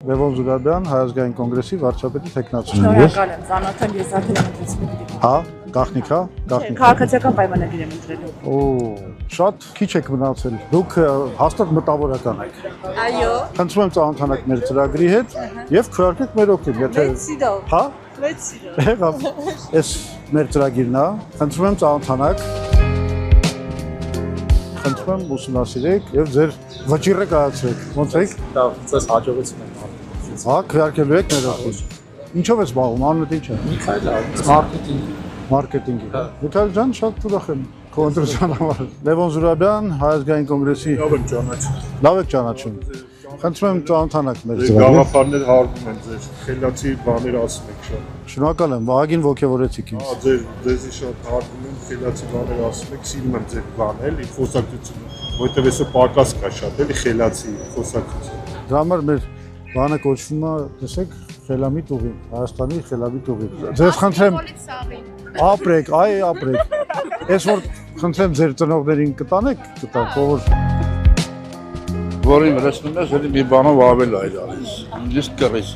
Լևոն Զուրաբյան, Հայազգային կոնգրեսի վարչապետի թեկնածու։ Շնորհակալ եմ, ծանոթ եմ, ես արդեն ընտրեցի։ Հա, գաղտնիք, հա, գաղտնիք։ Քաղաքացիական պայմանագիր եմ ընտրելու։ Օ, շատ քիչ եք մնացել։ Դուք հաստատ մտավորական եք։ Այո։ Խնդրում եմ ծանոթանաք մեր ծրագրի հետ եւ քվեարկեք մեր օգտին, եթե Սիրով։ հա, Սիրով։ եղավ։ Էս մեր ծրագիրն է։ Խնդրում եմ ծանոթանաք։ Խնդրում եմ ուսումնասիրեք եւ ձեր վճիռը կայացրեք։ Ոնց եք։ Դա ցես հաջողություն եմ անում։ Հա, քվեարկելու եք մեր օգտին։ Ինչով ես զբաղվում, անունդ ինչ է։ Միքայել մարքեթինգ։ Մարքեթինգի։ Միքայել ջան, շատ ուրախ եմ քո ընտրության համար։ Լևոն Զուրաբյան, Հայազգային կոնգրեսի։ Լավ եմ ճանաչում։ Լավ եք ճանաչում։ Խնդրում եմ ծանոթանաք մեր ծրագրին։ Գաղափարներ հարվում են ձեր, խելացի բաներ ասում եք շատ։ Շնորհակալ եմ, Վահագին ողջևորեցիք ինձ։ Հա, ձեզի շատ հարվում են, խելացի բաներ ասում եք, սիրում եմ ձեր բանը, էլի խոսակցությունը, որովհետև այսօր պակաս կա շատ, էլի խելացի խոսակցություն։ Դրա համար մեր բանը կոչվում է, տեսեք, Խելամիտ ուղին, Հայաստանի Խելամիտ ուղին։ Ձեզ խնդրեմ ապրեք, այ ապրեք։ Այս որ խնդրեմ ձեր ծնողներին կտանեք, որ Որին վրացնում ես, էլի մի բանով ավել այլ արես, նույնիսկ կռես։